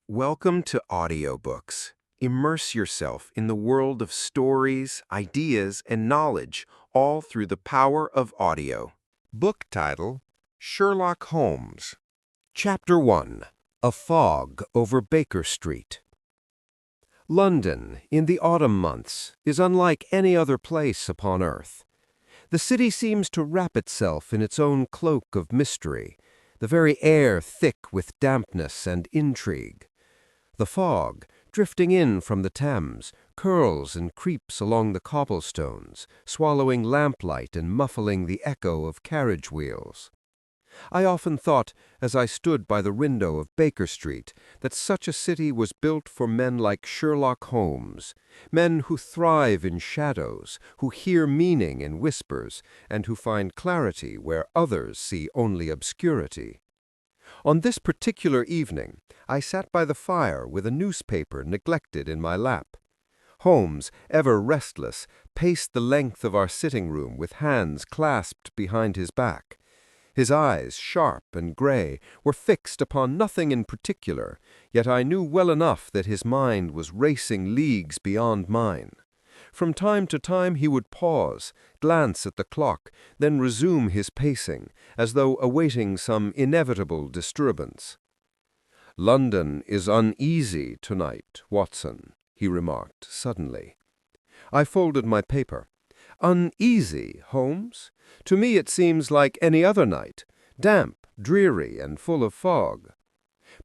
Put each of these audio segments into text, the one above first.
Welcome to Audiobooks. Immerse yourself in the world of stories, ideas, and knowledge, all through the power of audio. Book title: Sherlock Holmes. Chapter 1. A Fog Over Baker Street. London, in the autumn months, is unlike any other place upon earth. The city seems to wrap itself in its own cloak of mystery, the very air thick with dampness and intrigue. The fog, drifting in from the Thames, curls and creeps along the cobblestones, swallowing lamplight and muffling the echo of carriage wheels. I often thought, as I stood by the window of Baker Street, that such a city was built for men like Sherlock Holmes, men who thrive in shadows, who hear meaning in whispers, and who find clarity where others see only obscurity. On this particular evening, I sat by the fire with a newspaper neglected in my lap. Holmes, ever restless, paced the length of our sitting room with hands clasped behind his back. His eyes, sharp and gray, were fixed upon nothing in particular, yet I knew well enough that his mind was racing leagues beyond mine. From time to time he would pause, glance at the clock, then resume his pacing, as though awaiting some inevitable disturbance. "London is uneasy tonight, Watson," he remarked suddenly. I folded my paper. "Uneasy, Holmes? To me it seems like any other night, damp, dreary, and full of fog."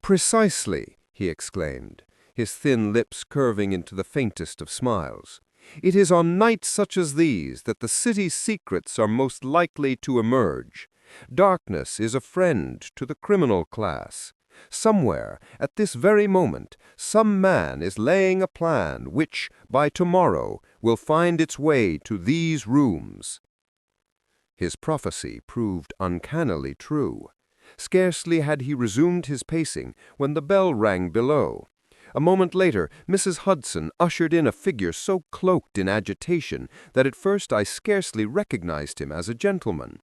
"Precisely," he exclaimed, his thin lips curving into the faintest of smiles. "It is on nights such as these that the city's secrets are most likely to emerge. Darkness is a friend to the criminal class. Somewhere, at this very moment, some man is laying a plan which, by tomorrow, will find its way to these rooms." His prophecy proved uncannily true. Scarcely had he resumed his pacing when the bell rang below. A moment later, Mrs. Hudson ushered in a figure so cloaked in agitation that at first I scarcely recognized him as a gentleman.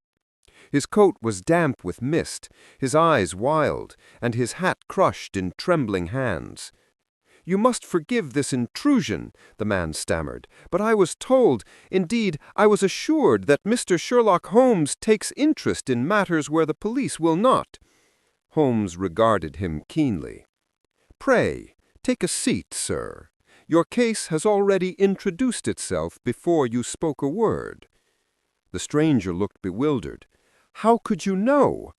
His coat was damp with mist, his eyes wild, and his hat crushed in trembling hands. "You must forgive this intrusion," the man stammered, "but I was told, indeed, I was assured that Mr. Sherlock Holmes takes interest in matters where the police will not." Holmes regarded him keenly. "Pray, take a seat, sir. Your case has already introduced itself before you spoke a word." The stranger looked bewildered. "How could you know?"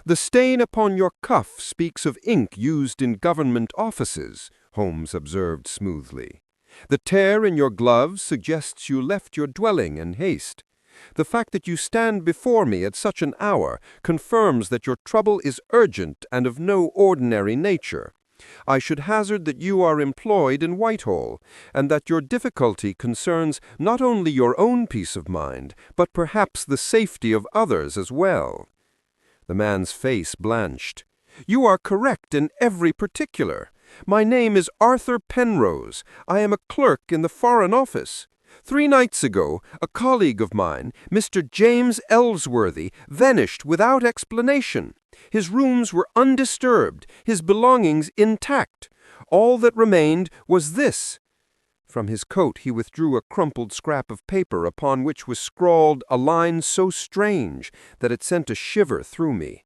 "The stain upon your cuff speaks of ink used in government offices," Holmes observed smoothly. "The tear in your gloves suggests you left your dwelling in haste. The fact that you stand before me at such an hour confirms that your trouble is urgent and of no ordinary nature. I should hazard that you are employed in Whitehall, and that your difficulty concerns not only your own peace of mind, but perhaps the safety of others as well." The man's face blanched. "You are correct in every particular. My name is Arthur Penrose. I am a clerk in the Foreign Office. 3 nights ago, a colleague of mine, Mr. James Ellsworthy, vanished without explanation. His rooms were undisturbed, his belongings intact. All that remained was this." From his coat he withdrew a crumpled scrap of paper upon which was scrawled a line so strange that it sent a shiver through me.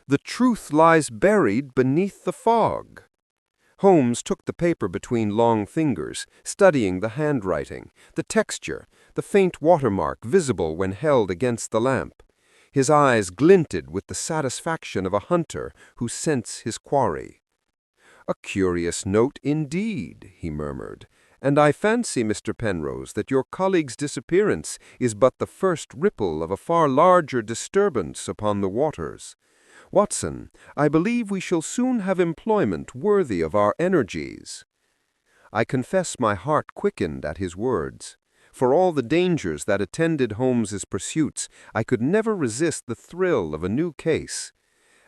"The truth lies buried beneath the fog." Holmes took the paper between long fingers, studying the handwriting, the texture, the faint watermark visible when held against the lamp. His eyes glinted with the satisfaction of a hunter who scents his quarry. "A curious note indeed," he murmured, "and I fancy, Mr. Penrose, that your colleague's disappearance is but the first ripple of a far larger disturbance upon the waters. Watson, I believe we shall soon have employment worthy of our energies." I confess my heart quickened at his words. For all the dangers that attended Holmes's pursuits, I could never resist the thrill of a new case.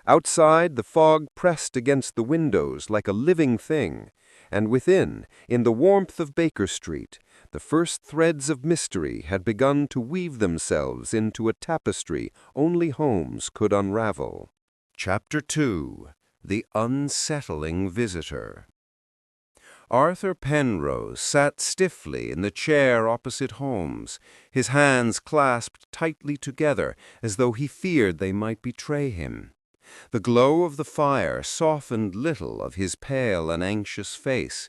Outside, the fog pressed against the windows like a living thing, and within, in the warmth of Baker Street, the first threads of mystery had begun to weave themselves into a tapestry only Holmes could unravel. Chapter 2. The Unsettling Visitor. Arthur Penrose sat stiffly in the chair opposite Holmes, his hands clasped tightly together as though he feared they might betray him. The glow of the fire softened little of his pale and anxious face.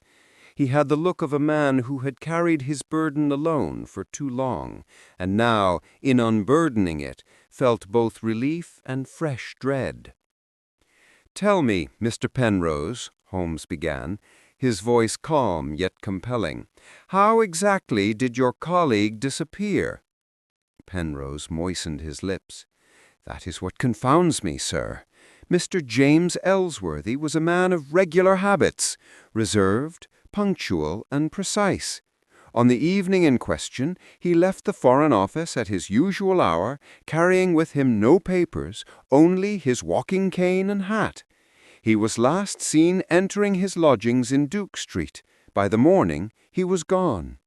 He had the look of a man who had carried his burden alone for too long, and now, in unburdening it, felt both relief and fresh dread. "Tell me, Mr. Penrose," Holmes began, his voice calm yet compelling, "how exactly did your colleague disappear?" Penrose moistened his lips. "That is what confounds me, sir. Mr. James Ellsworthy was a man of regular habits, reserved, punctual, and precise. On the evening in question, he left the Foreign Office at his usual hour, carrying with him no papers, only his walking cane and hat. He was last seen entering his lodgings in Duke Street. By the morning, he was gone."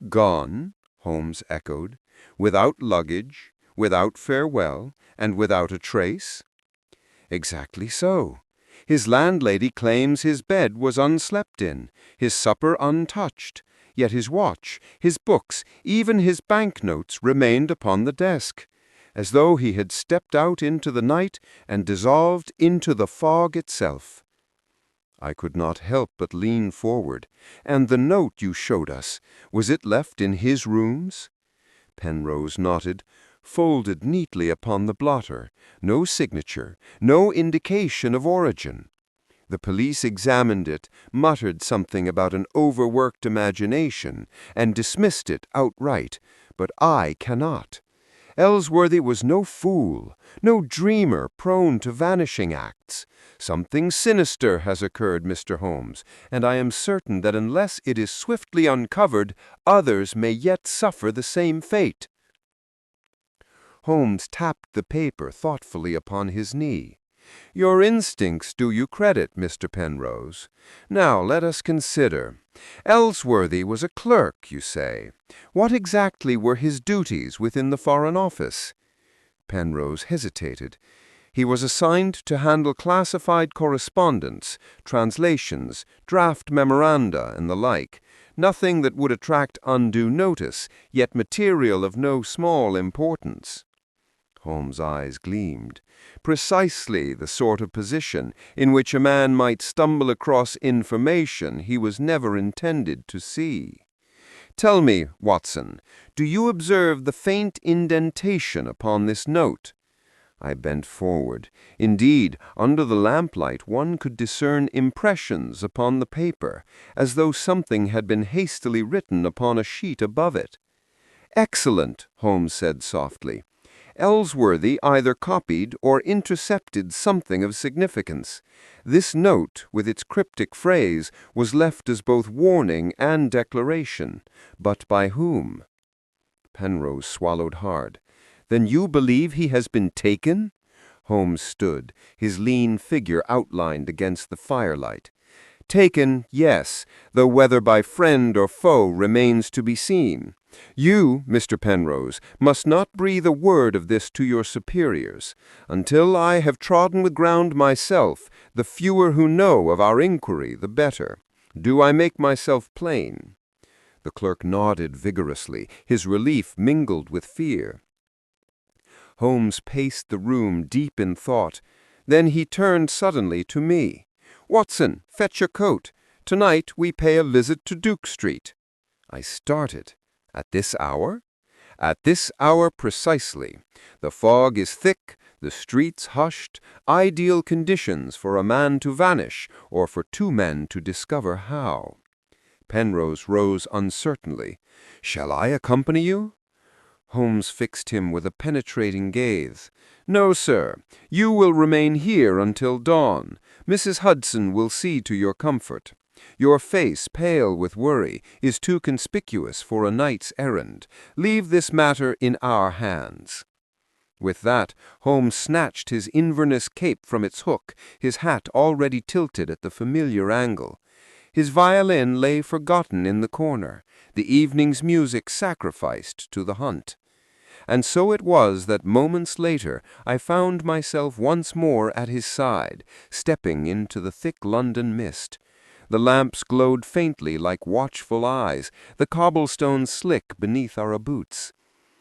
"Gone?" Holmes echoed. "Without luggage, without farewell, and without a trace?" "Exactly so. His landlady claims his bed was unslept in, his supper untouched, yet his watch, his books, even his banknotes remained upon the desk, as though he had stepped out into the night and dissolved into the fog itself." I could not help but lean forward. "And the note you showed us, was it left in his rooms?" Penrose nodded. "Folded neatly upon the blotter, no signature, no indication of origin. The police examined it, muttered something about an overworked imagination, and dismissed it outright, but I cannot. Ellsworthy was no fool, no dreamer prone to vanishing acts. Something sinister has occurred, Mr. Holmes, and I am certain that unless it is swiftly uncovered, others may yet suffer the same fate." Holmes tapped the paper thoughtfully upon his knee. "Your instincts do you credit, Mr. Penrose. Now let us consider. Ellsworthy was a clerk, you say. What exactly were his duties within the Foreign Office?" Penrose hesitated. "He was assigned to handle classified correspondence, translations, draft memoranda, and the like. Nothing that would attract undue notice, yet material of no small importance." Holmes' eyes gleamed. "Precisely the sort of position in which a man might stumble across information he was never intended to see. Tell me, Watson, do you observe the faint indentation upon this note?" I bent forward. Indeed, under the lamplight one could discern impressions upon the paper, as though something had been hastily written upon a sheet above it. "Excellent," Holmes said softly. "Ellsworthy either copied or intercepted something of significance. This note, with its cryptic phrase, was left as both warning and declaration. But by whom?" Penrose swallowed hard. "Then you believe he has been taken?" Holmes stood, his lean figure outlined against the firelight. "Taken, yes, though whether by friend or foe remains to be seen. You, Mr. Penrose, must not breathe a word of this to your superiors. Until I have trodden the ground myself, the fewer who know of our inquiry, the better. Do I make myself plain?" The clerk nodded vigorously, his relief mingled with fear. Holmes paced the room deep in thought. Then he turned suddenly to me. "Watson, fetch your coat. Tonight we pay a visit to Duke Street." I started. "At this hour?" "At this hour precisely. The fog is thick, the streets hushed, ideal conditions for a man to vanish, or for two men to discover how." Penrose rose uncertainly. "Shall I accompany you?" Holmes fixed him with a penetrating gaze. "No, sir. You will remain here until dawn. Mrs. Hudson will see to your comfort. Your face, pale with worry, is too conspicuous for a night's errand. Leave this matter in our hands." With that, Holmes snatched his Inverness cape from its hook, his hat already tilted at the familiar angle. His violin lay forgotten in the corner, the evening's music sacrificed to the hunt. And so it was that moments later I found myself once more at his side, stepping into the thick London mist. The lamps glowed faintly like watchful eyes, the cobblestones slick beneath our boots.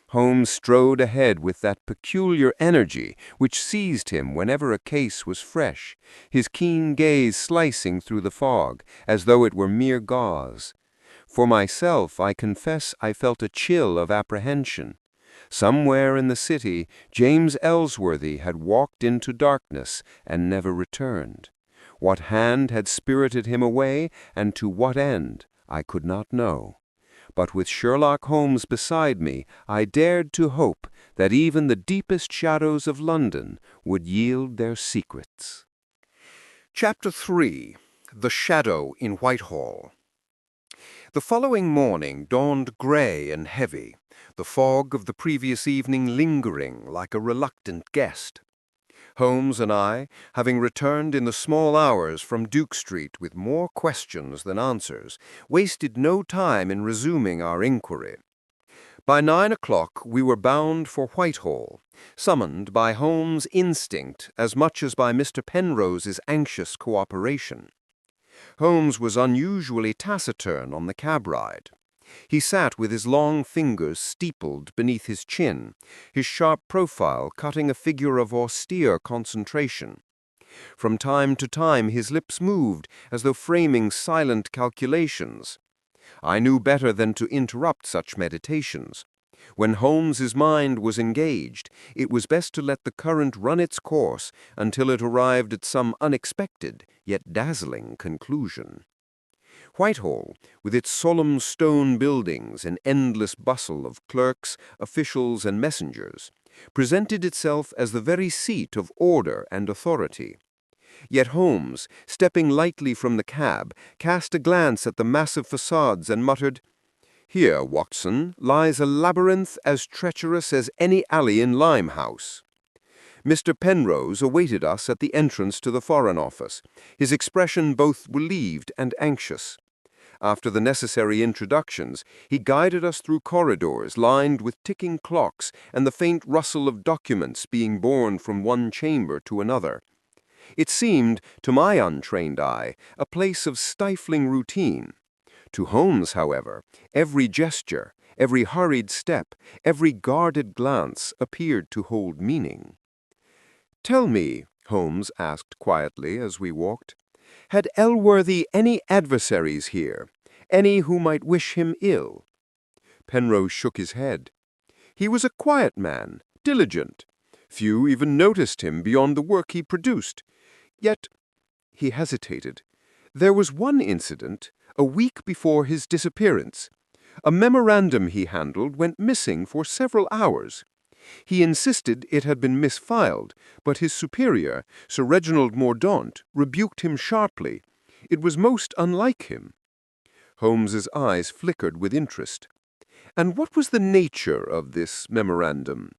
Holmes strode ahead with that peculiar energy which seized him whenever a case was fresh, his keen gaze slicing through the fog, as though it were mere gauze. For myself, I confess I felt a chill of apprehension. Somewhere in the city, James Ellsworthy had walked into darkness and never returned. What hand had spirited him away, and to what end, I could not know. But with Sherlock Holmes beside me, I dared to hope that even the deepest shadows of London would yield their secrets. Chapter 3. The Shadow in Whitehall. The following morning dawned grey and heavy, the fog of the previous evening lingering like a reluctant guest. Holmes and I, having returned in the small hours from Duke Street with more questions than answers, wasted no time in resuming our inquiry. By 9 o'clock we were bound for Whitehall, summoned by Holmes' instinct as much as by Mr. Penrose's anxious cooperation. Holmes was unusually taciturn on the cab ride. He sat with his long fingers steepled beneath his chin, his sharp profile cutting a figure of austere concentration. From time to time his lips moved as though framing silent calculations. I knew better than to interrupt such meditations. When Holmes's mind was engaged, it was best to let the current run its course until it arrived at some unexpected yet dazzling conclusion. Whitehall, with its solemn stone buildings and endless bustle of clerks, officials, and messengers, presented itself as the very seat of order and authority. Yet Holmes, stepping lightly from the cab, cast a glance at the massive facades and muttered, "Here, Watson, lies a labyrinth as treacherous as any alley in Limehouse." Mr. Penrose awaited us at the entrance to the Foreign Office, his expression both relieved and anxious. After the necessary introductions, he guided us through corridors lined with ticking clocks and the faint rustle of documents being borne from one chamber to another. It seemed, to my untrained eye, a place of stifling routine. To Holmes, however, every gesture, every hurried step, every guarded glance appeared to hold meaning. "Tell me," Holmes asked quietly as we walked, "had Ellsworthy any adversaries here? Any who might wish him ill?" Penrose shook his head. "He was a quiet man, diligent. Few even noticed him beyond the work he produced. Yet," he hesitated, "there was one incident, a week before his disappearance. A memorandum he handled went missing for several hours. He insisted it had been misfiled, but his superior, Sir Reginald Mordaunt, rebuked him sharply. It was most unlike him." Holmes's eyes flickered with interest. "And what was the nature of this memorandum?"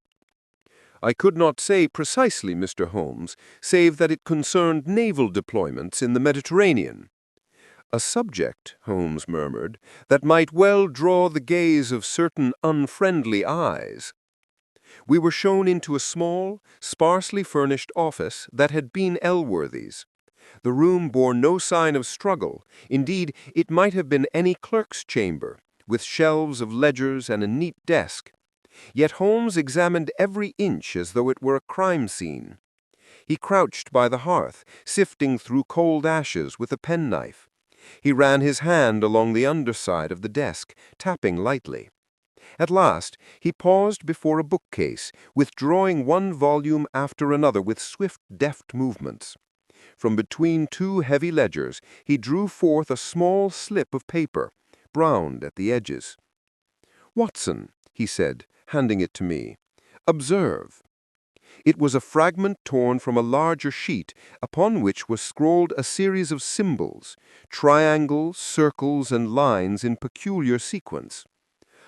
"I could not say precisely, Mr. Holmes, save that it concerned naval deployments in the Mediterranean." "A subject," Holmes murmured, "that might well draw the gaze of certain unfriendly eyes." We were shown into a small, sparsely furnished office that had been Ellsworthy's. The room bore no sign of struggle. Indeed, it might have been any clerk's chamber, with shelves of ledgers and a neat desk. Yet Holmes examined every inch as though it were a crime scene. He crouched by the hearth, sifting through cold ashes with a penknife. He ran his hand along the underside of the desk, tapping lightly. At last, he paused before a bookcase, withdrawing one volume after another with swift, deft movements. From between two heavy ledgers, he drew forth a small slip of paper, browned at the edges. "Watson," he said, handing it to me, "observe." It was a fragment torn from a larger sheet, upon which was scrawled a series of symbols, triangles, circles, and lines in peculiar sequence.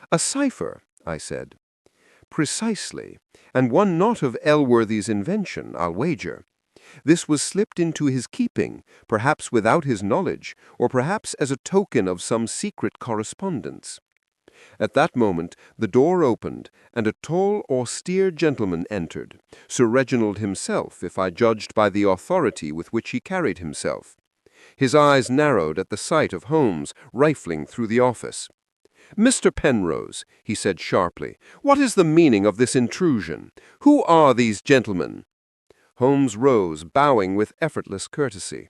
"A cipher," I said. "Precisely, and one not of Ellsworthy's invention, I'll wager. This was slipped into his keeping, perhaps without his knowledge, or perhaps as a token of some secret correspondence. At that moment the door opened, and a tall, austere gentleman entered, Sir Reginald himself, if I judged by the authority with which he carried himself. His eyes narrowed at the sight of Holmes rifling through the office. "Mr. Penrose," he said sharply, "what is the meaning of this intrusion? Who are these gentlemen?" Holmes rose, bowing with effortless courtesy.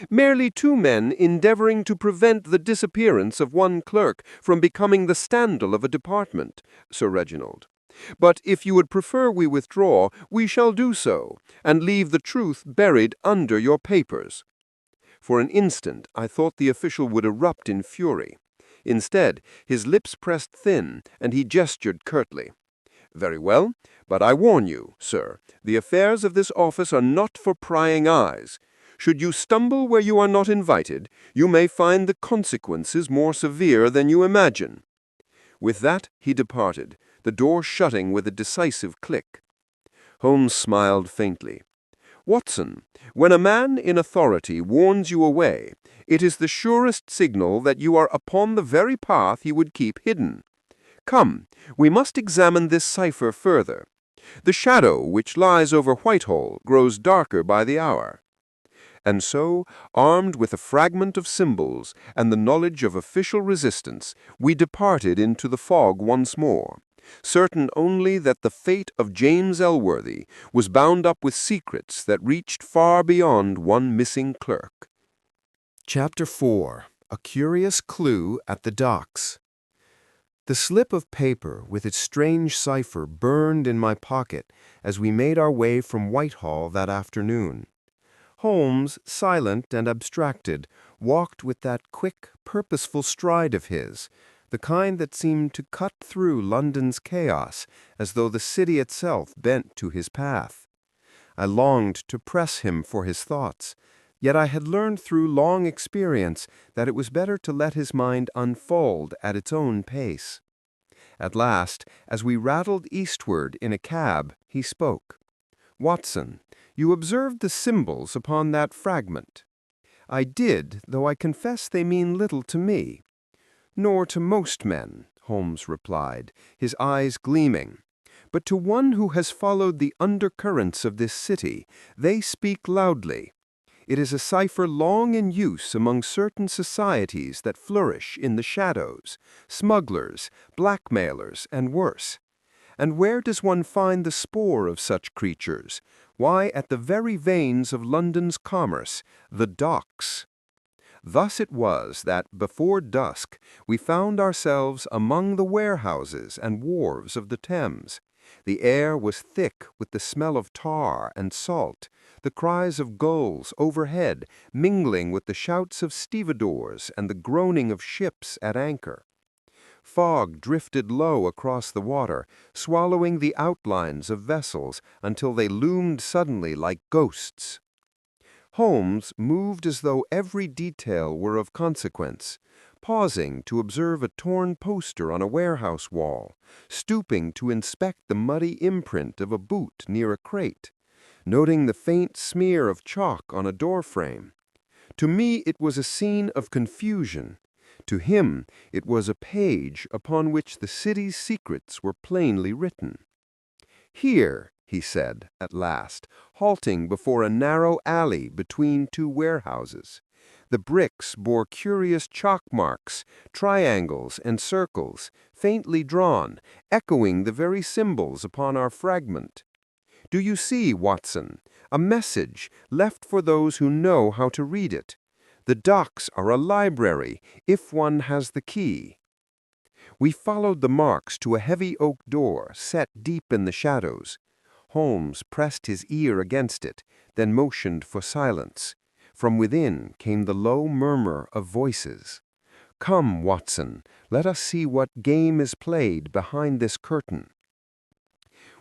"Merely two men endeavoring to prevent the disappearance of one clerk from becoming the scandal of a department, Sir Reginald. But if you would prefer we withdraw, we shall do so, and leave the truth buried under your papers." For an instant I thought the official would erupt in fury. Instead, his lips pressed thin, and he gestured curtly. "Very well, but I warn you, sir, the affairs of this office are not for prying eyes. Should you stumble where you are not invited, you may find the consequences more severe than you imagine." With that he departed, the door shutting with a decisive click. Holmes smiled faintly. "Watson, when a man in authority warns you away, it is the surest signal that you are upon the very path he would keep hidden. Come, we must examine this cipher further. The shadow which lies over Whitehall grows darker by the hour." And so, armed with a fragment of symbols and the knowledge of official resistance, we departed into the fog once more, certain only that the fate of James Elworthy was bound up with secrets that reached far beyond one missing clerk. Chapter 4. A Curious Clue at the Docks. The slip of paper with its strange cipher burned in my pocket as we made our way from Whitehall that afternoon. Holmes, silent and abstracted, walked with that quick, purposeful stride of his, the kind that seemed to cut through London's chaos as though the city itself bent to his path. I longed to press him for his thoughts, yet I had learned through long experience that it was better to let his mind unfold at its own pace. At last, as we rattled eastward in a cab, he spoke. "Watson, you observed the symbols upon that fragment." "I did, though I confess they mean little to me." "Nor to most men," Holmes replied, his eyes gleaming. "But to one who has followed the undercurrents of this city, they speak loudly. It is a cipher long in use among certain societies that flourish in the shadows, smugglers, blackmailers, and worse. And where does one find the spoor of such creatures? Why, at the very veins of London's commerce, the docks." Thus it was that, before dusk, we found ourselves among the warehouses and wharves of the Thames. The air was thick with the smell of tar and salt, the cries of gulls overhead mingling with the shouts of stevedores and the groaning of ships at anchor. Fog drifted low across the water, swallowing the outlines of vessels until they loomed suddenly like ghosts. Holmes moved as though every detail were of consequence, pausing to observe a torn poster on a warehouse wall, stooping to inspect the muddy imprint of a boot near a crate, noting the faint smear of chalk on a doorframe. To me it was a scene of confusion. To him it was a page upon which the city's secrets were plainly written. "Here," he said, at last, halting before a narrow alley between two warehouses. The bricks bore curious chalk marks, triangles and circles, faintly drawn, echoing the very symbols upon our fragment. "Do you see, Watson? A message left for those who know how to read it. The docks are a library, if one has the key." We followed the marks to a heavy oak door set deep in the shadows. Holmes pressed his ear against it, then motioned for silence. From within came the low murmur of voices. "Come, Watson, let us see what game is played behind this curtain."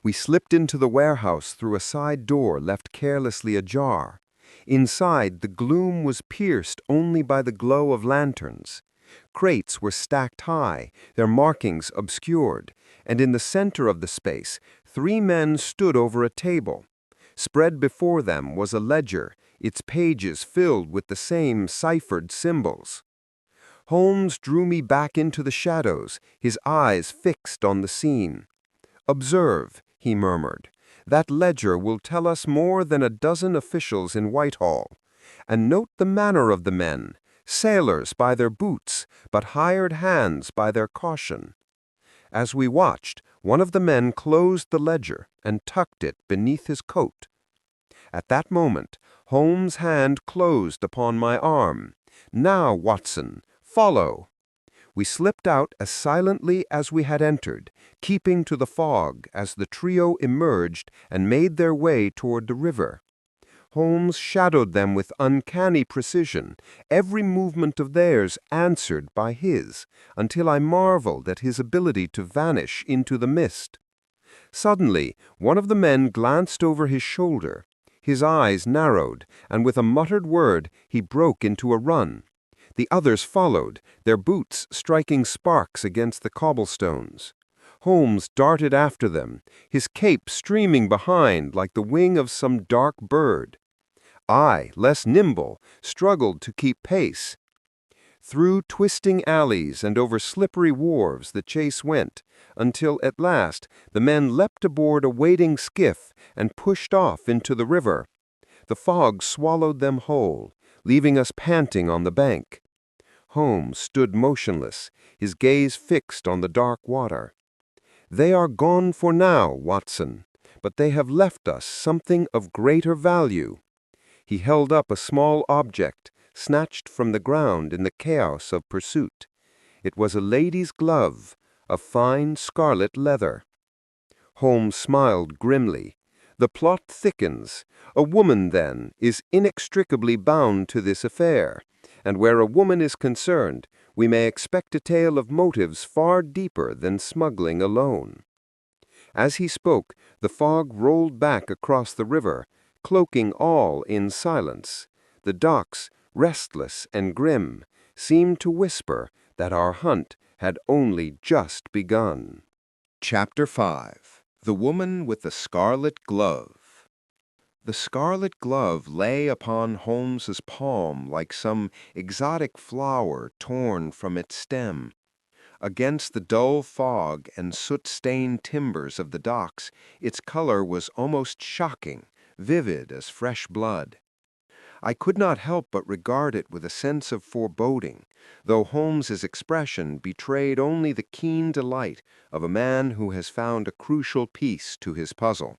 We slipped into the warehouse through a side door left carelessly ajar. Inside, the gloom was pierced only by the glow of lanterns. Crates were stacked high, their markings obscured, and in the center of the space, three men stood over a table. Spread before them was a ledger, its pages filled with the same ciphered symbols. Holmes drew me back into the shadows, his eyes fixed on the scene. "Observe," he murmured. "That ledger will tell us more than a dozen officials in Whitehall. And note the manner of the men, sailors by their boots, but hired hands by their caution." As we watched, one of the men closed the ledger and tucked it beneath his coat. At that moment, Holmes' hand closed upon my arm. "Now, Watson, follow." We slipped out as silently as we had entered, keeping to the fog as the trio emerged and made their way toward the river. Holmes shadowed them with uncanny precision, every movement of theirs answered by his, until I marveled at his ability to vanish into the mist. Suddenly, one of the men glanced over his shoulder. His eyes narrowed, and with a muttered word, he broke into a run. The others followed, their boots striking sparks against the cobblestones. Holmes darted after them, his cape streaming behind like the wing of some dark bird. I, less nimble, struggled to keep pace. Through twisting alleys and over slippery wharves the chase went, until at last the men leapt aboard a waiting skiff and pushed off into the river. The fog swallowed them whole, leaving us panting on the bank. Holmes stood motionless, his gaze fixed on the dark water. "They are gone for now, Watson, but they have left us something of greater value." He held up a small object, snatched from the ground in the chaos of pursuit. It was a lady's glove, of fine scarlet leather. Holmes smiled grimly. "The plot thickens. A woman, then, is inextricably bound to this affair, and where a woman is concerned, we may expect a tale of motives far deeper than smuggling alone." As he spoke, the fog rolled back across the river, cloaking all in silence. The docks, restless and grim, seemed to whisper that our hunt had only just begun. Chapter 5. The Woman with the Scarlet Glove. The scarlet glove lay upon Holmes's palm like some exotic flower torn from its stem. Against the dull fog and soot-stained timbers of the docks, its color was almost shocking, vivid as fresh blood. I could not help but regard it with a sense of foreboding, though Holmes's expression betrayed only the keen delight of a man who has found a crucial piece to his puzzle.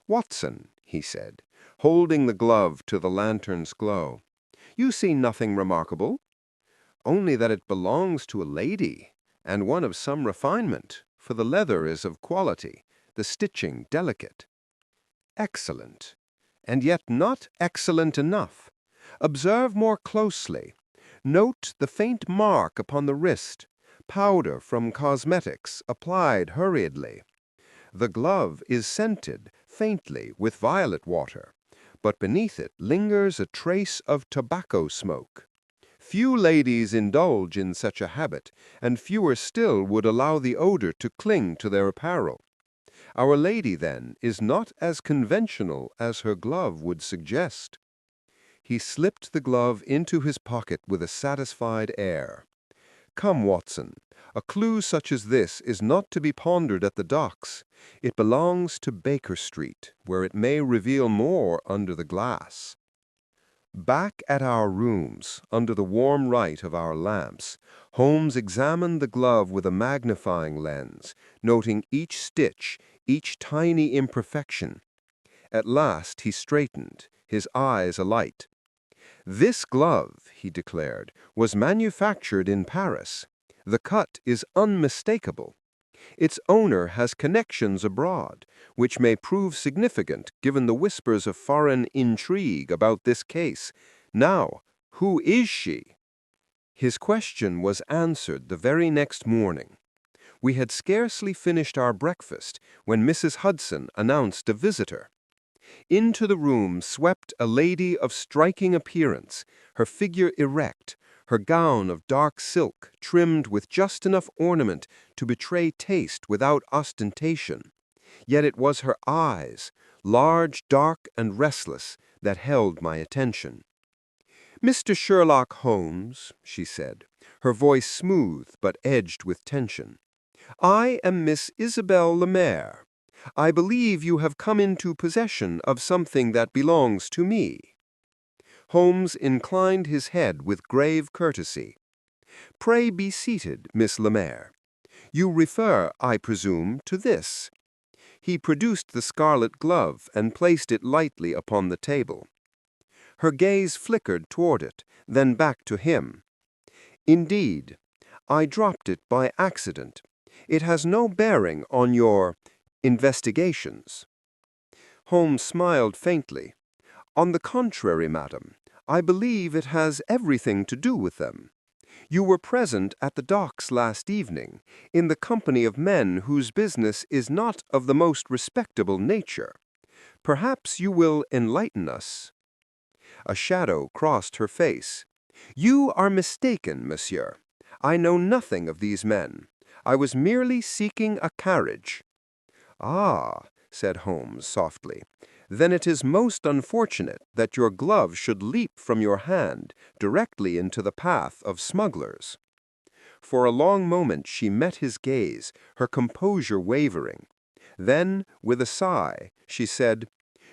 "Watson," he said, holding the glove to the lantern's glow, "you see nothing remarkable?" "Only that it belongs to a lady, and one of some refinement, for the leather is of quality, the stitching delicate." "Excellent. And yet not excellent enough. Observe more closely. Note the faint mark upon the wrist, powder from cosmetics applied hurriedly. The glove is scented faintly with violet water, but beneath it lingers a trace of tobacco smoke. Few ladies indulge in such a habit, and fewer still would allow the odor to cling to their apparel. Our lady, then, is not as conventional as her glove would suggest." He slipped the glove into his pocket with a satisfied air. "Come, Watson, a clue such as this is not to be pondered at the docks. It belongs to Baker Street, where it may reveal more under the glass." Back at our rooms, under the warm light of our lamps, Holmes examined the glove with a magnifying lens, noting each stitch, each tiny imperfection. At last he straightened, his eyes alight. "This glove," he declared, "was manufactured in Paris. The cut is unmistakable. Its owner has connections abroad, which may prove significant given the whispers of foreign intrigue about this case. Now, who is she?" His question was answered the very next morning. We had scarcely finished our breakfast when Mrs. Hudson announced a visitor. Into the room swept a lady of striking appearance, her figure erect, her gown of dark silk trimmed with just enough ornament to betray taste without ostentation. Yet it was her eyes, large, dark, and restless, that held my attention. "Mr. Sherlock Holmes," she said, her voice smooth but edged with tension. "I am Miss Isabel Lemaire. I believe you have come into possession of something that belongs to me." Holmes inclined his head with grave courtesy. "Pray be seated, Miss Lemaire. You refer, I presume, to this." He produced the scarlet glove and placed it lightly upon the table. Her gaze flickered toward it, then back to him. "Indeed, I dropped it by accident. It has no bearing on your investigations." Holmes smiled faintly. "On the contrary, madam, I believe it has everything to do with them. You were present at the docks last evening, in the company of men whose business is not of the most respectable nature. Perhaps you will enlighten us." A shadow crossed her face. "You are mistaken, monsieur. I know nothing of these men. I was merely seeking a carriage." "Ah," said Holmes softly, "then it is most unfortunate that your glove should leap from your hand directly into the path of smugglers." For a long moment she met his gaze, her composure wavering. Then, with a sigh, she said,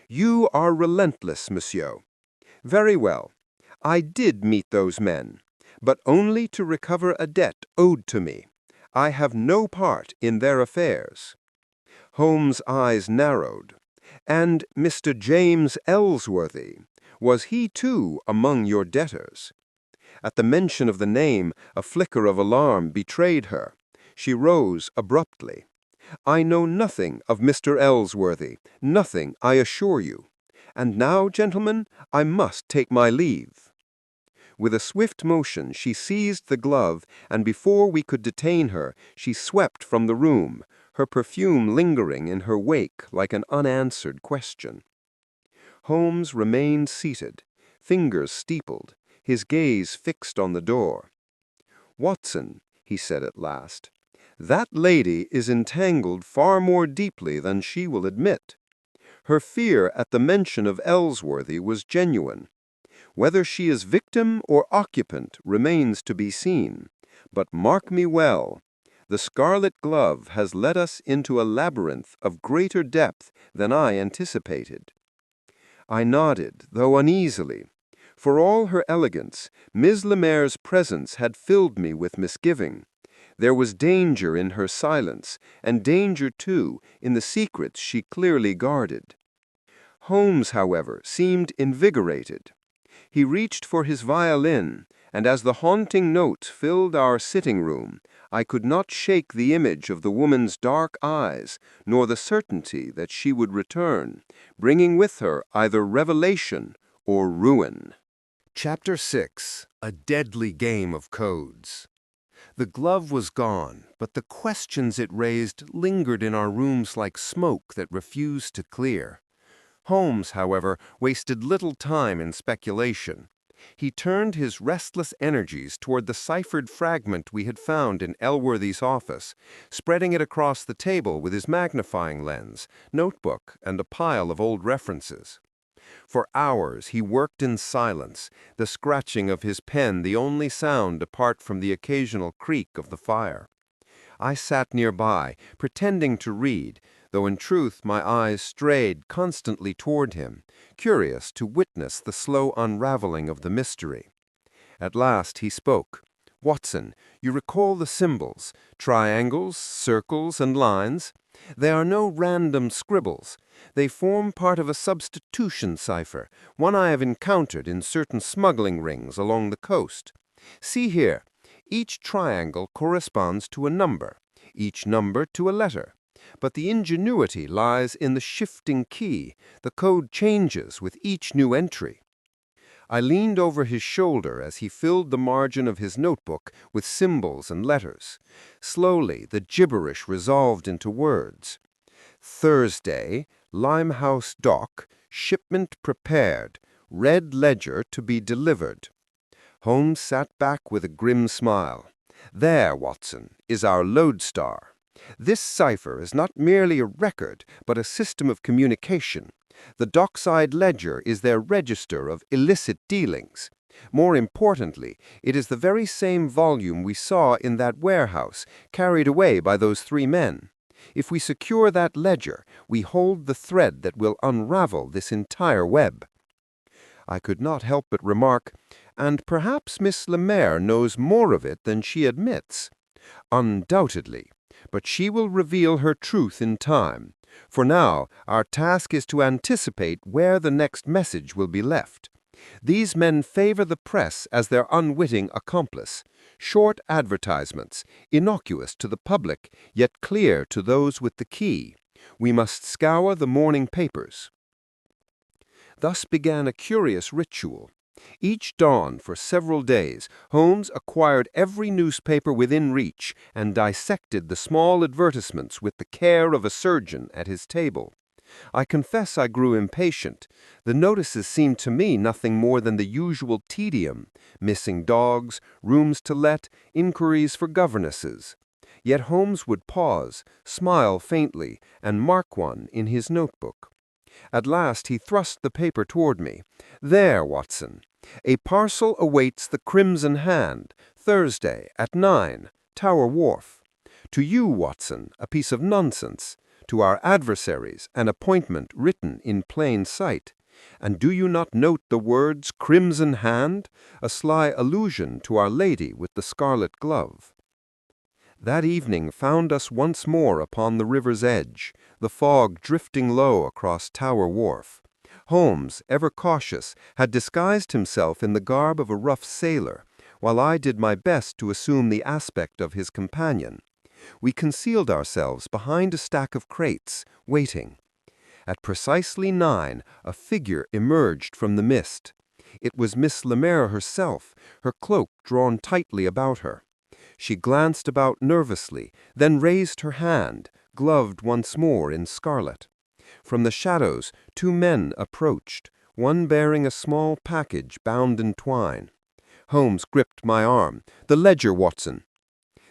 "You are relentless, monsieur. Very well. I did meet those men, but only to recover a debt owed to me. I have no part in their affairs." Holmes' eyes narrowed. "And Mr. James Ellsworthy, was he too among your debtors?" At the mention of the name, a flicker of alarm betrayed her. She rose abruptly. "I know nothing of Mr. Ellsworthy, nothing, I assure you. And now, gentlemen, I must take my leave." With a swift motion, she seized the glove, and before we could detain her, she swept from the room, her perfume lingering in her wake like an unanswered question. Holmes remained seated, fingers steepled, his gaze fixed on the door. "Watson," he said at last, "that lady is entangled far more deeply than she will admit. Her fear at the mention of Ellsworthy was genuine. Whether she is victim or occupant remains to be seen. But mark me well, the scarlet glove has led us into a labyrinth of greater depth than I anticipated." I nodded, though uneasily. For all her elegance, Miss Lemaire's presence had filled me with misgiving. There was danger in her silence, and danger, too, in the secrets she clearly guarded. Holmes, however, seemed invigorated. He reached for his violin, and as the haunting notes filled our sitting-room, I could not shake the image of the woman's dark eyes, nor the certainty that she would return, bringing with her either revelation or ruin. Chapter 6. A Deadly Game of Codes. The glove was gone, but the questions it raised lingered in our rooms like smoke that refused to clear. Holmes, however, wasted little time in speculation. He turned his restless energies toward the ciphered fragment we had found in Ellsworthy's office, spreading it across the table with his magnifying lens, notebook, and a pile of old references. For hours he worked in silence, the scratching of his pen the only sound apart from the occasional creak of the fire. I sat nearby, pretending to read, though in truth my eyes strayed constantly toward him, curious to witness the slow unraveling of the mystery. At last he spoke. "Watson, you recall the symbols, triangles, circles, and lines? They are no random scribbles. They form part of a substitution cipher, one I have encountered in certain smuggling rings along the coast. See here. Each triangle corresponds to a number, each number to a letter. But the ingenuity lies in the shifting key. The code changes with each new entry." I leaned over his shoulder as he filled the margin of his notebook with symbols and letters. Slowly, the gibberish resolved into words. "Thursday, Limehouse Dock, shipment prepared, red ledger to be delivered." Holmes sat back with a grim smile. "There, Watson, is our lodestar. This cipher is not merely a record, but a system of communication. The dockside ledger is their register of illicit dealings. More importantly, it is the very same volume we saw in that warehouse, carried away by those three men. If we secure that ledger, we hold the thread that will unravel this entire web. I could not help but remark, and perhaps Miss Lemaire knows more of it than she admits. Undoubtedly, but she will reveal her truth in time. For now, our task is to anticipate where the next message will be left. These men favor the press as their unwitting accomplice. Short advertisements, innocuous to the public, yet clear to those with the key. We must scour the morning papers. Thus began a curious ritual. Each dawn for several days, Holmes acquired every newspaper within reach and dissected the small advertisements with the care of a surgeon at his table. I confess I grew impatient. The notices seemed to me nothing more than the usual tedium: missing dogs, rooms to let, inquiries for governesses. Yet Holmes would pause, smile faintly, and mark one in his notebook. At last he thrust the paper toward me. "There, Watson. A parcel awaits the Crimson Hand, Thursday at 9, Tower Wharf. To you, Watson, a piece of nonsense. To our adversaries, an appointment written in plain sight. And do you not note the words Crimson Hand, a sly allusion to Our Lady with the scarlet glove?" That evening found us once more upon the river's edge, the fog drifting low across Tower Wharf. Holmes, ever cautious, had disguised himself in the garb of a rough sailor, while I did my best to assume the aspect of his companion. We concealed ourselves behind a stack of crates, waiting. At precisely 9, a figure emerged from the mist. It was Miss Lemaire herself, her cloak drawn tightly about her. She glanced about nervously, then raised her hand, gloved once more in scarlet. From the shadows, two men approached, one bearing a small package bound in twine. Holmes gripped my arm. "The ledger, Watson."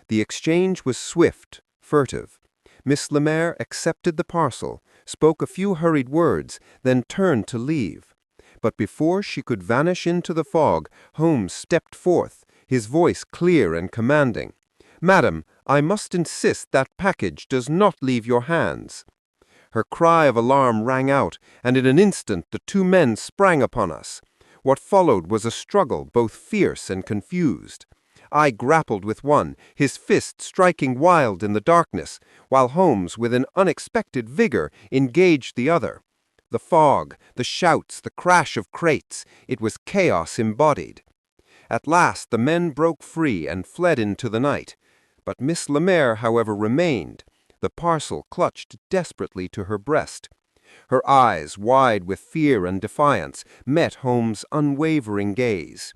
The exchange was swift, furtive. Miss Lemaire accepted the parcel, spoke a few hurried words, then turned to leave. But before she could vanish into the fog, Holmes stepped forth, his voice clear and commanding. "Madam, I must insist that package does not leave your hands." Her cry of alarm rang out, and in an instant the two men sprang upon us. What followed was a struggle both fierce and confused. I grappled with one, his fist striking wild in the darkness, while Holmes, with an unexpected vigor, engaged the other. The fog, the shouts, the crash of crates, it was chaos embodied. At last the men broke free and fled into the night. But Miss Lemaire, however, remained, the parcel clutched desperately to her breast. Her eyes, wide with fear and defiance, met Holmes' unwavering gaze.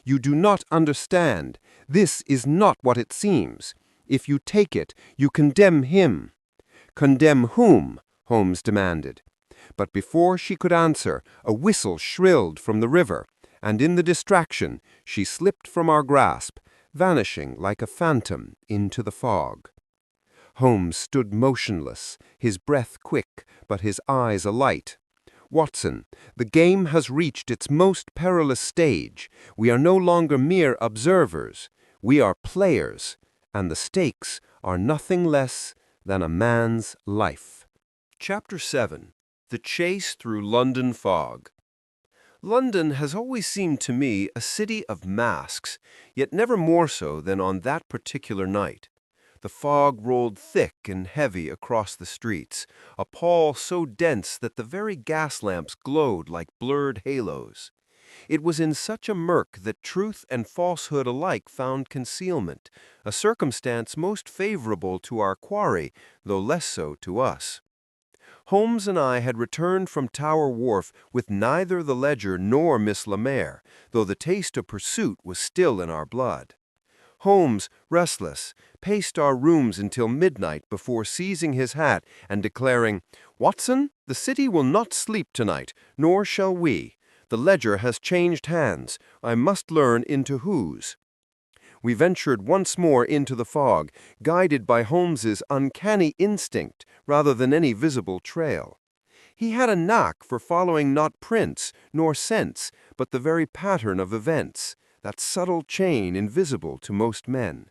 "You do not understand. This is not what it seems. If you take it, you condemn him." "Condemn whom?" Holmes demanded. But before she could answer, a whistle shrilled from the river, and in the distraction, she slipped from our grasp, vanishing like a phantom into the fog. Holmes stood motionless, his breath quick, but his eyes alight. "Watson, the game has reached its most perilous stage. We are no longer mere observers. We are players, and the stakes are nothing less than a man's life." Chapter 7. The Chase Through London Fog. London has always seemed to me a city of masks, yet never more so than on that particular night. The fog rolled thick and heavy across the streets, a pall so dense that the very gas lamps glowed like blurred halos. It was in such a murk that truth and falsehood alike found concealment, a circumstance most favorable to our quarry, though less so to us. Holmes and I had returned from Tower Wharf with neither the ledger nor Miss Lemaire, though the taste of pursuit was still in our blood. Holmes, restless, paced our rooms until midnight before seizing his hat and declaring, "Watson, the city will not sleep tonight, nor shall we. The ledger has changed hands. I must learn into whose." We ventured once more into the fog, guided by Holmes's uncanny instinct rather than any visible trail. He had a knack for following not prints nor scents, but the very pattern of events, that subtle chain invisible to most men.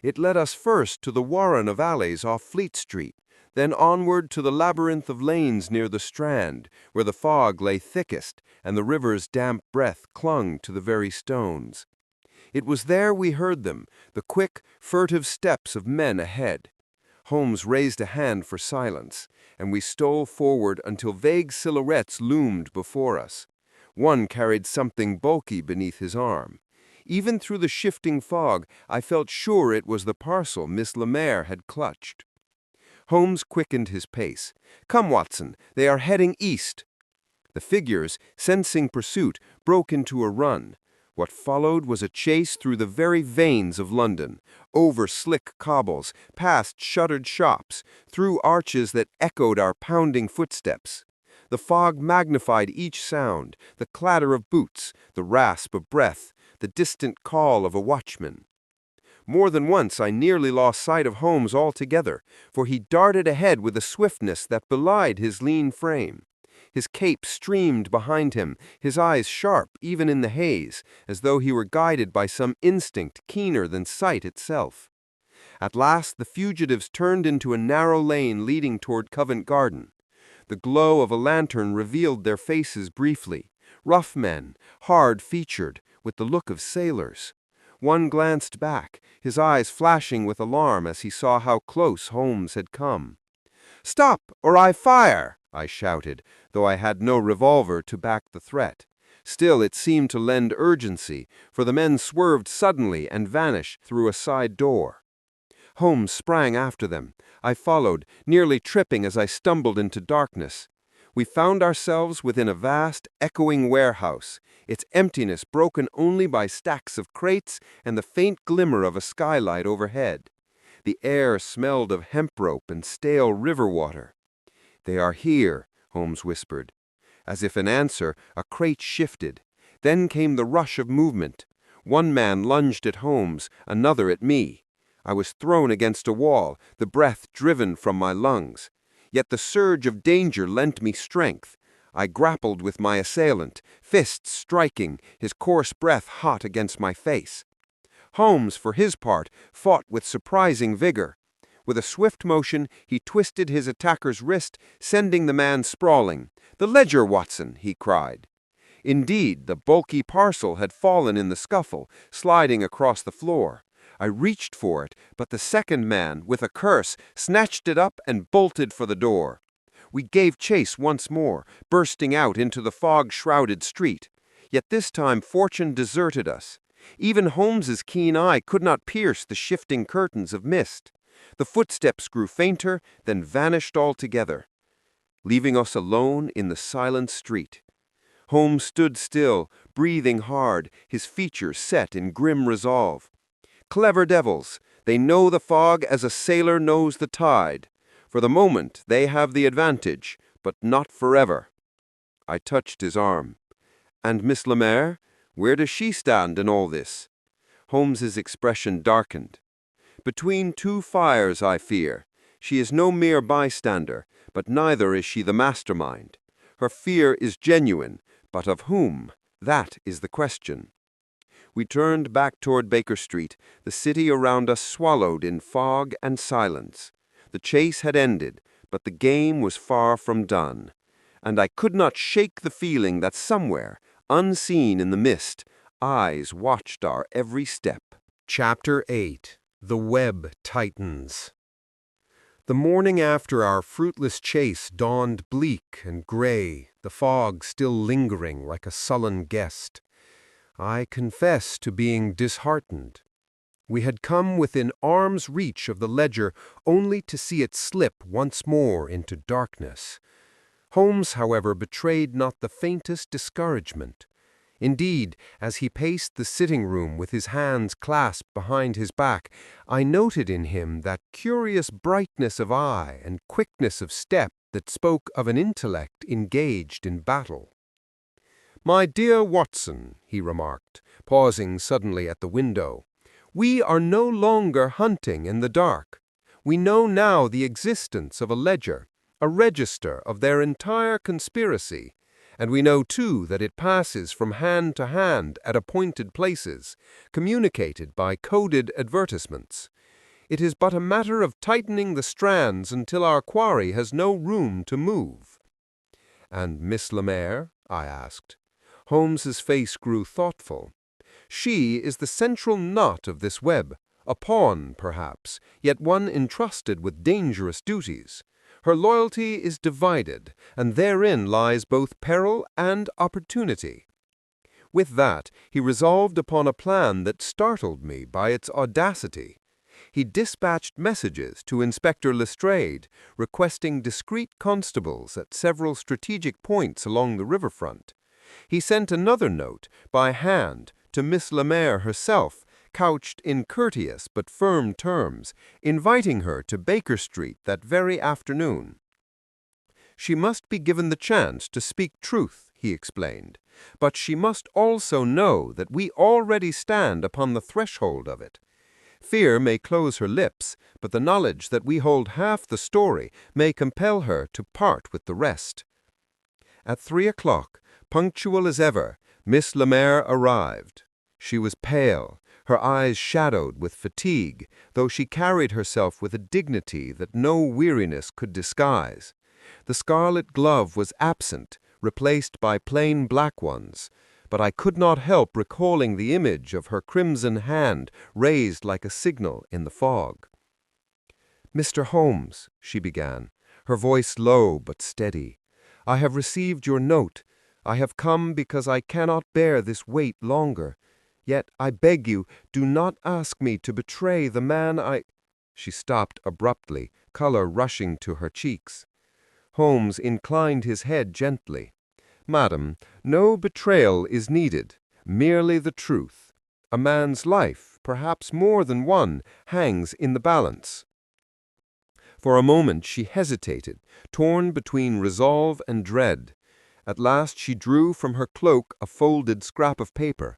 It led us first to the warren of alleys off Fleet Street, then onward to the labyrinth of lanes near the Strand, where the fog lay thickest and the river's damp breath clung to the very stones. It was there we heard them, the quick, furtive steps of men ahead. Holmes raised a hand for silence, and we stole forward until vague silhouettes loomed before us. One carried something bulky beneath his arm. Even through the shifting fog, I felt sure it was the parcel Miss Lemaire had clutched. Holmes quickened his pace. "Come, Watson, they are heading east." The figures, sensing pursuit, broke into a run. What followed was a chase through the very veins of London, over slick cobbles, past shuttered shops, through arches that echoed our pounding footsteps. The fog magnified each sound, the clatter of boots, the rasp of breath, the distant call of a watchman. More than once I nearly lost sight of Holmes altogether, for he darted ahead with a swiftness that belied his lean frame. His cape streamed behind him, his eyes sharp even in the haze, as though he were guided by some instinct keener than sight itself. At last the fugitives turned into a narrow lane leading toward Covent Garden. The glow of a lantern revealed their faces briefly, rough men, hard-featured, with the look of sailors. One glanced back, his eyes flashing with alarm as he saw how close Holmes had come. "Stop, or I fire!" I shouted, though I had no revolver to back the threat. Still it seemed to lend urgency, for the men swerved suddenly and vanished through a side door. Holmes sprang after them. I followed, nearly tripping as I stumbled into darkness. We found ourselves within a vast, echoing warehouse, its emptiness broken only by stacks of crates and the faint glimmer of a skylight overhead. The air smelled of hemp rope and stale river water. "They are here," Holmes whispered. As if in answer, a crate shifted. Then came the rush of movement. One man lunged at Holmes, another at me. I was thrown against a wall, the breath driven from my lungs. Yet the surge of danger lent me strength. I grappled with my assailant, fists striking, his coarse breath hot against my face. Holmes, for his part, fought with surprising vigor. With a swift motion, he twisted his attacker's wrist, sending the man sprawling. "The ledger, Watson!" he cried. Indeed, the bulky parcel had fallen in the scuffle, sliding across the floor. I reached for it, but the second man, with a curse, snatched it up and bolted for the door. We gave chase once more, bursting out into the fog-shrouded street. Yet this time fortune deserted us. Even Holmes's keen eye could not pierce the shifting curtains of mist. The footsteps grew fainter, then vanished altogether, leaving us alone in the silent street. Holmes stood still, breathing hard, his features set in grim resolve. Clever devils, they know the fog as a sailor knows the tide. For the moment they have the advantage, but not forever. I touched his arm. "And Miss Lemaire? Where does she stand in all this?" Holmes's expression darkened. "Between two fires, I fear. She is no mere bystander, but neither is she the mastermind. Her fear is genuine, but of whom? That is the question." We turned back toward Baker Street, the city around us swallowed in fog and silence. The chase had ended, but the game was far from done, and I could not shake the feeling that somewhere, unseen in the mist, eyes watched our every step. Chapter 8. The Web Tightens. The morning after our fruitless chase dawned bleak and gray, the fog still lingering like a sullen guest. I confess to being disheartened. We had come within arm's reach of the ledger only to see it slip once more into darkness. Holmes, however, betrayed not the faintest discouragement. Indeed, as he paced the sitting room with his hands clasped behind his back, I noted in him that curious brightness of eye and quickness of step that spoke of an intellect engaged in battle. "My dear Watson," he remarked, pausing suddenly at the window, "we are no longer hunting in the dark. We know now the existence of a ledger, a register of their entire conspiracy, and we know too that it passes from hand to hand at appointed places, communicated by coded advertisements. It is but a matter of tightening the strands until our quarry has no room to move." "And Miss Lemaire?" I asked. Holmes's face grew thoughtful. "She is the central knot of this web, a pawn, perhaps, yet one entrusted with dangerous duties. Her loyalty is divided, and therein lies both peril and opportunity." With that, he resolved upon a plan that startled me by its audacity. He dispatched messages to Inspector Lestrade, requesting discreet constables at several strategic points along the riverfront. He sent another note, by hand, to Miss Lemaire herself, couched in courteous but firm terms, inviting her to Baker Street that very afternoon. "She must be given the chance to speak truth," he explained, "but she must also know that we already stand upon the threshold of it. Fear may close her lips, but the knowledge that we hold half the story may compel her to part with the rest." At 3 o'clock, punctual as ever, Miss Lemaire arrived. She was pale, her eyes shadowed with fatigue, though she carried herself with a dignity that no weariness could disguise. The scarlet glove was absent, replaced by plain black ones, but I could not help recalling the image of her crimson hand raised like a signal in the fog. "Mr. Holmes," she began, her voice low but steady, "I have received your note. I have come because I cannot bear this weight longer. Yet, I beg you, do not ask me to betray the man I—" She stopped abruptly, color rushing to her cheeks. Holmes inclined his head gently. "Madam, no betrayal is needed, merely the truth. A man's life, perhaps more than one, hangs in the balance." For a moment she hesitated, torn between resolve and dread. At last she drew from her cloak a folded scrap of paper.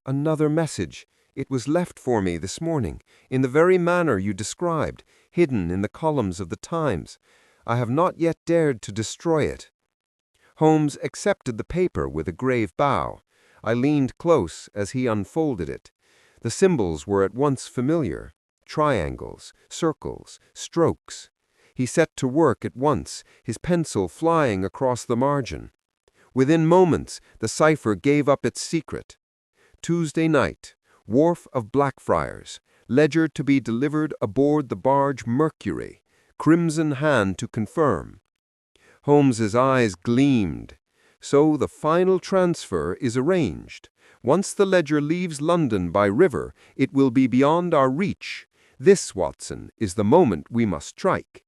"Another message. It was left for me this morning, in the very manner you described, hidden in the columns of the Times. I have not yet dared to destroy it." Holmes accepted the paper with a grave bow. I leaned close as he unfolded it. The symbols were at once familiar: triangles, circles, strokes. He set to work at once, his pencil flying across the margin. Within moments, the cipher gave up its secret. "Tuesday night, wharf of Blackfriars, ledger to be delivered aboard the barge Mercury, crimson hand to confirm." Holmes's eyes gleamed. "So the final transfer is arranged. Once the ledger leaves London by river, it will be beyond our reach. This, Watson, is the moment we must strike."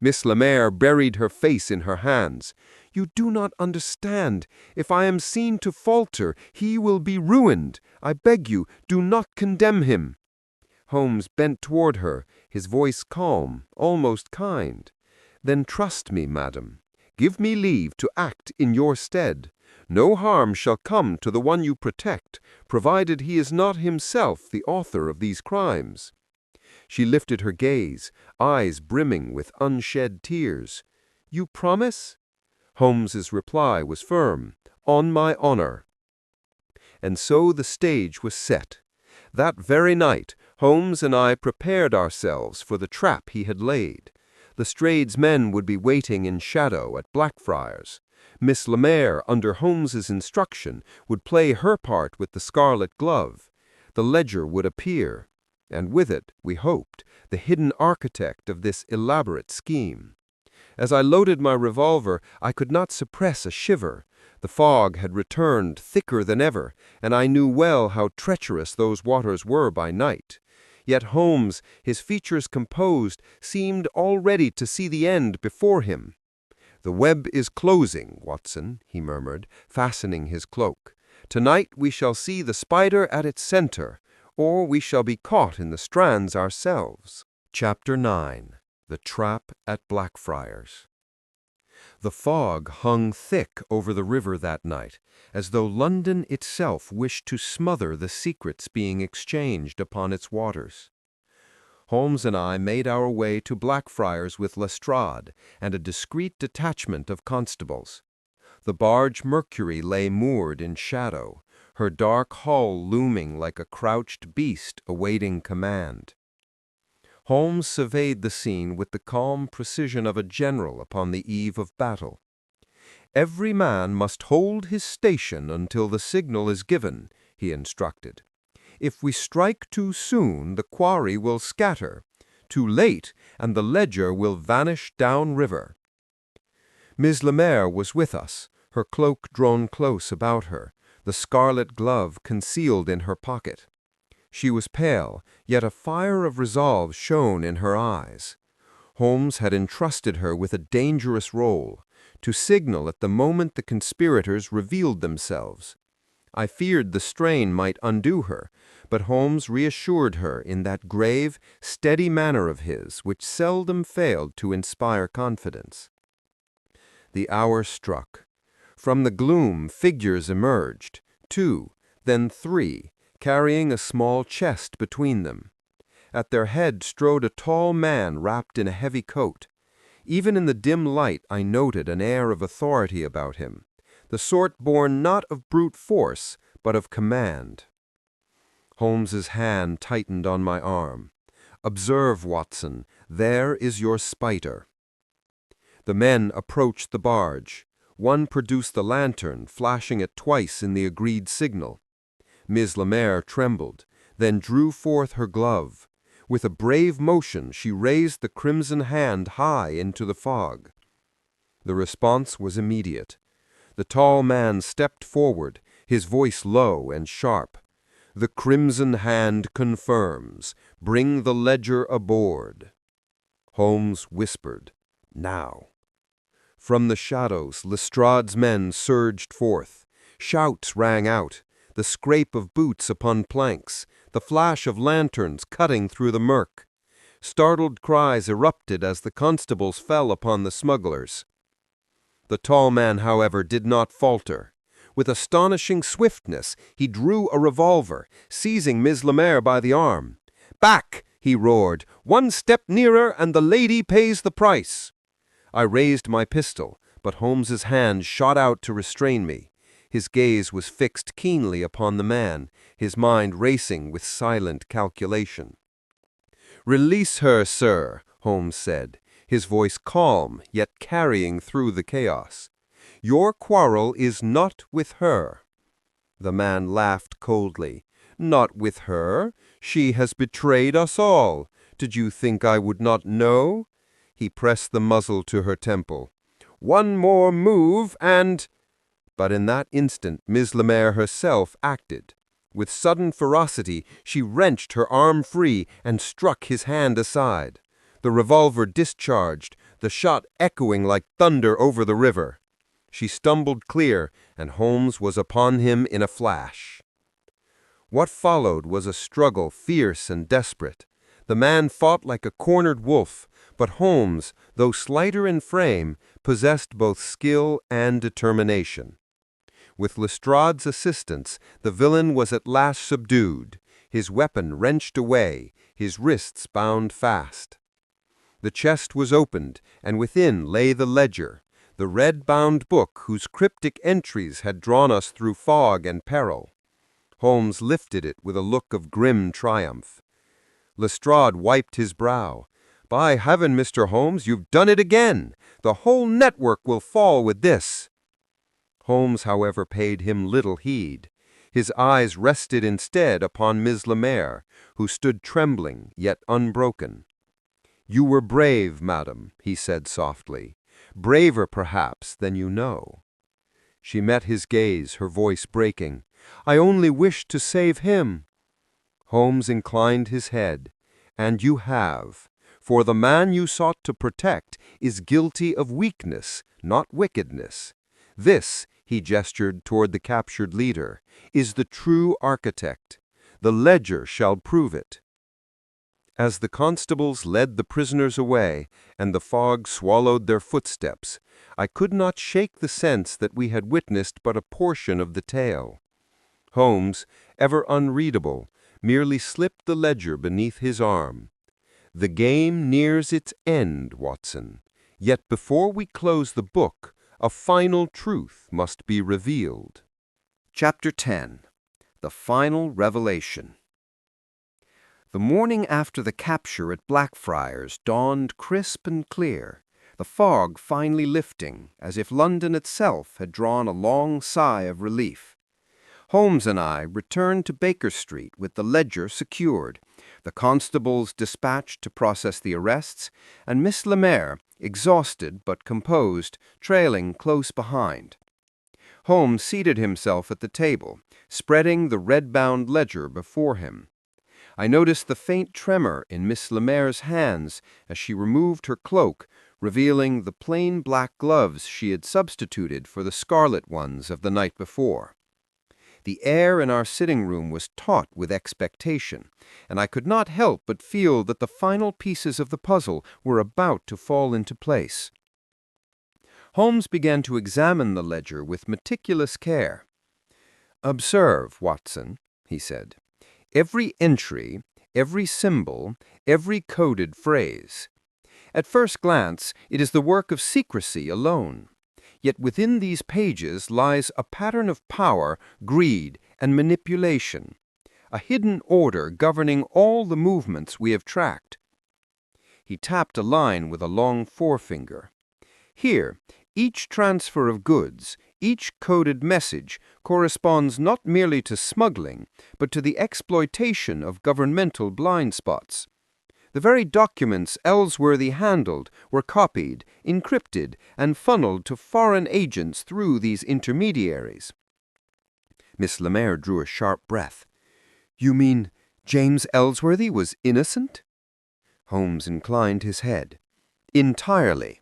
Miss Lemaire buried her face in her hands. "You do not understand. If I am seen to falter, he will be ruined. I beg you, do not condemn him." Holmes bent toward her, his voice calm, almost kind. "Then trust me, madam. Give me leave to act in your stead. No harm shall come to the one you protect, provided he is not himself the author of these crimes." She lifted her gaze, eyes brimming with unshed tears. "You promise?" Holmes's reply was firm. "On my honor." And so the stage was set. That very night, Holmes and I prepared ourselves for the trap he had laid. Lestrade's men would be waiting in shadow at Blackfriars. Miss Lemaire, under Holmes's instruction, would play her part with the scarlet glove. The ledger would appear, and with it, we hoped, the hidden architect of this elaborate scheme. As I loaded my revolver, I could not suppress a shiver. The fog had returned thicker than ever, and I knew well how treacherous those waters were by night. Yet Holmes, his features composed, seemed already to see the end before him. "The web is closing, Watson," he murmured, fastening his cloak. "Tonight we shall see the spider at its center, or we shall be caught in the strands ourselves." Chapter 9. The Trap at Blackfriars. The fog hung thick over the river that night, as though London itself wished to smother the secrets being exchanged upon its waters. Holmes and I made our way to Blackfriars with Lestrade and a discreet detachment of constables. The barge Mercury lay moored in shadow, her dark hull looming like a crouched beast awaiting command. Holmes surveyed the scene with the calm precision of a general upon the eve of battle. "Every man must hold his station until the signal is given," he instructed. "If we strike too soon, the quarry will scatter. Too late, and the ledger will vanish down river." Miss Lemaire was with us, her cloak drawn close about her, the scarlet glove concealed in her pocket. She was pale, yet a fire of resolve shone in her eyes. Holmes had entrusted her with a dangerous role, to signal at the moment the conspirators revealed themselves. I feared the strain might undo her, but Holmes reassured her in that grave, steady manner of his which seldom failed to inspire confidence. The hour struck. From the gloom figures emerged, 2, then 3, carrying a small chest between them. At their head strode a tall man wrapped in a heavy coat. Even in the dim light I noted an air of authority about him, the sort born not of brute force, but of command. Holmes's hand tightened on my arm. "Observe, Watson, there is your spider." The men approached the barge. One produced the lantern, flashing it twice in the agreed signal. Miss Lemaire trembled, then drew forth her glove. With a brave motion, she raised the crimson hand high into the fog. The response was immediate. The tall man stepped forward, his voice low and sharp. "The crimson hand confirms. Bring the ledger aboard." Holmes whispered, "Now." From the shadows, Lestrade's men surged forth. Shouts rang out, the scrape of boots upon planks, the flash of lanterns cutting through the murk. Startled cries erupted as the constables fell upon the smugglers. The tall man, however, did not falter. With astonishing swiftness, he drew a revolver, seizing Miss Lemaire by the arm. "Back!" he roared. "One step nearer, and the lady pays the price." I raised my pistol, but Holmes's hand shot out to restrain me. His gaze was fixed keenly upon the man, his mind racing with silent calculation. "Release her, sir," Holmes said, his voice calm, yet carrying through the chaos. "Your quarrel is not with her." The man laughed coldly. "Not with her? She has betrayed us all. Did you think I would not know?" He pressed the muzzle to her temple. "One more move and—" But in that instant Miss Lemaire herself acted. With sudden ferocity, she wrenched her arm free and struck his hand aside. The revolver discharged, the shot echoing like thunder over the river. She stumbled clear, and Holmes was upon him in a flash. What followed was a struggle fierce and desperate. The man fought like a cornered wolf, but Holmes, though slighter in frame, possessed both skill and determination. With Lestrade's assistance, the villain was at last subdued, his weapon wrenched away, his wrists bound fast. The chest was opened, and within lay the ledger, the red-bound book whose cryptic entries had drawn us through fog and peril. Holmes lifted it with a look of grim triumph. Lestrade wiped his brow. "By heaven, Mr. Holmes, you've done it again! The whole network will fall with this." Holmes, however, paid him little heed. His eyes rested instead upon Miss Lemaire, who stood trembling, yet unbroken. "You were brave, madam," he said softly. "Braver, perhaps, than you know." She met his gaze, her voice breaking. "I only wished to save him." Holmes inclined his head. "And you have. For the man you sought to protect is guilty of weakness, not wickedness. This," he gestured toward the captured leader, "is the true architect. The ledger shall prove it." As the constables led the prisoners away, and the fog swallowed their footsteps, I could not shake the sense that we had witnessed but a portion of the tale. Holmes, ever unreadable, merely slipped the ledger beneath his arm. The game nears its end, Watson. Yet before we close the book, a final truth must be revealed. Chapter 10. The Final Revelation. The morning after the capture at Blackfriars dawned crisp and clear, the fog finally lifting, as if London itself had drawn a long sigh of relief. Holmes and I returned to Baker Street with the ledger secured, the constables dispatched to process the arrests, and Miss Lemaire, exhausted but composed, trailing close behind. Holmes seated himself at the table, spreading the red-bound ledger before him. I noticed the faint tremor in Miss Lemaire's hands as she removed her cloak, revealing the plain black gloves she had substituted for the scarlet ones of the night before. The air in our sitting room was taut with expectation, and I could not help but feel that the final pieces of the puzzle were about to fall into place. Holmes began to examine the ledger with meticulous care. "Observe, Watson," he said. "Every entry, every symbol, every coded phrase. At first glance, it is the work of secrecy alone. Yet within these pages lies a pattern of power, greed, and manipulation, a hidden order governing all the movements we have tracked." He tapped a line with a long forefinger. "Here, each transfer of goods, each coded message, corresponds not merely to smuggling, but to the exploitation of governmental blind spots. The very documents Ellsworthy handled were copied, encrypted, and funneled to foreign agents through these intermediaries." Miss Lemaire drew a sharp breath. "You mean James Ellsworthy was innocent?" Holmes inclined his head. "Entirely.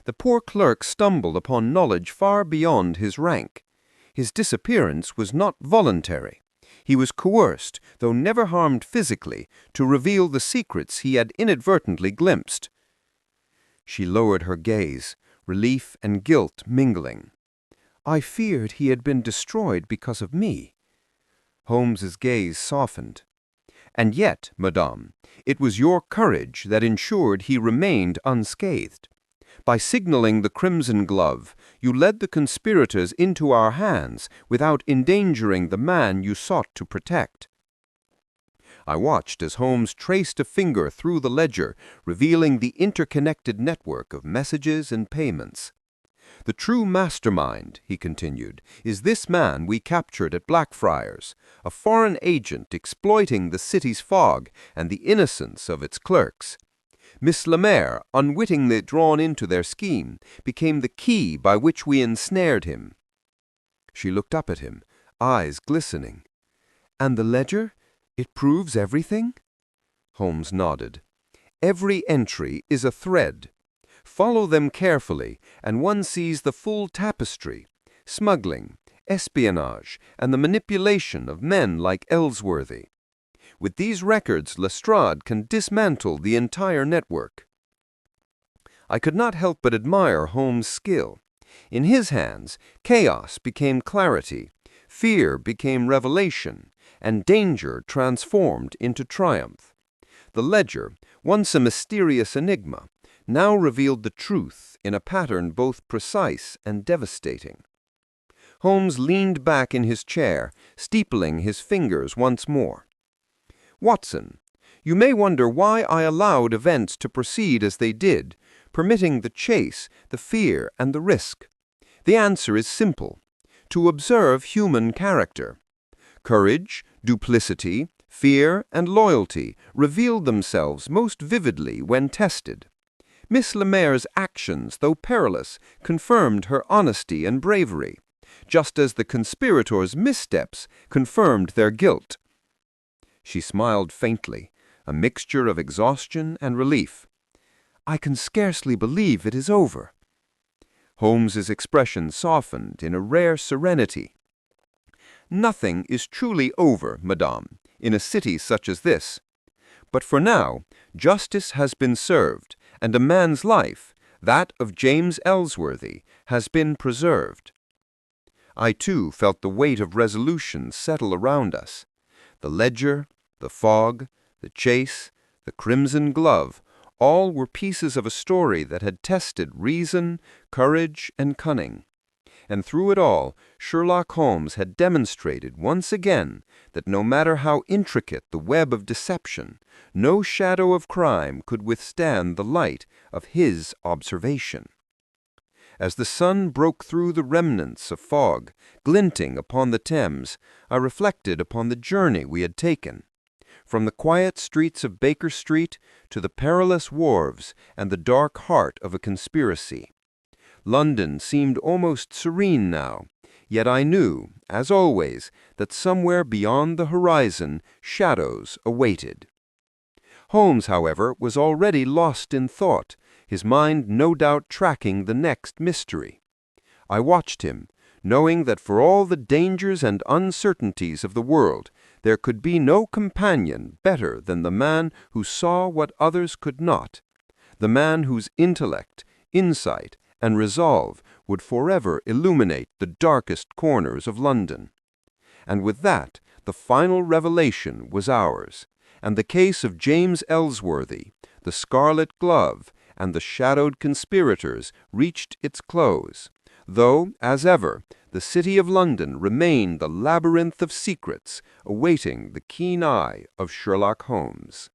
The poor clerk stumbled upon knowledge far beyond his rank. His disappearance was not voluntary. He was coerced, though never harmed physically, to reveal the secrets he had inadvertently glimpsed." She lowered her gaze, relief and guilt mingling. "I feared he had been destroyed because of me." Holmes's gaze softened. "And yet, madame, it was your courage that ensured he remained unscathed. By signaling the Crimson Glove, you led the conspirators into our hands without endangering the man you sought to protect." I watched as Holmes traced a finger through the ledger, revealing the interconnected network of messages and payments. "The true mastermind," he continued, "is this man we captured at Blackfriars, a foreign agent exploiting the city's fog and the innocence of its clerks. Miss Lemaire, unwittingly drawn into their scheme, became the key by which we ensnared him." She looked up at him, eyes glistening. "And the ledger? It proves everything?" Holmes nodded. "Every entry is a thread. Follow them carefully, and one sees the full tapestry: smuggling, espionage, and the manipulation of men like Ellsworthy. With these records, Lestrade can dismantle the entire network." I could not help but admire Holmes' skill. In his hands, chaos became clarity, fear became revelation, and danger transformed into triumph. The ledger, once a mysterious enigma, now revealed the truth in a pattern both precise and devastating. Holmes leaned back in his chair, steepling his fingers once more. "Watson, you may wonder why I allowed events to proceed as they did, permitting the chase, the fear, and the risk. The answer is simple: to observe human character. Courage, duplicity, fear, and loyalty revealed themselves most vividly when tested. Miss Lemaire's actions, though perilous, confirmed her honesty and bravery, just as the conspirators' missteps confirmed their guilt." She smiled faintly, a mixture of exhaustion and relief. "I can scarcely believe it is over." Holmes's expression softened in a rare serenity. "Nothing is truly over, madame, in a city such as this. But for now, justice has been served, and a man's life, that of James Ellsworthy, has been preserved." I too felt the weight of resolution settle around us. The ledger, the fog, the chase, the crimson glove, all were pieces of a story that had tested reason, courage, and cunning. And through it all, Sherlock Holmes had demonstrated once again that no matter how intricate the web of deception, no shadow of crime could withstand the light of his observation. As the sun broke through the remnants of fog, glinting upon the Thames, I reflected upon the journey we had taken. From the quiet streets of Baker Street to the perilous wharves and the dark heart of a conspiracy. London seemed almost serene now, yet I knew, as always, that somewhere beyond the horizon shadows awaited. Holmes, however, was already lost in thought, his mind no doubt tracking the next mystery. I watched him, knowing that for all the dangers and uncertainties of the world, there could be no companion better than the man who saw what others could not, the man whose intellect, insight, and resolve would forever illuminate the darkest corners of London. And with that, the final revelation was ours, and the case of James Ellsworthy, the Scarlet Glove, and the shadowed conspirators reached its close, though, as ever, the city of London remained the labyrinth of secrets awaiting the keen eye of Sherlock Holmes.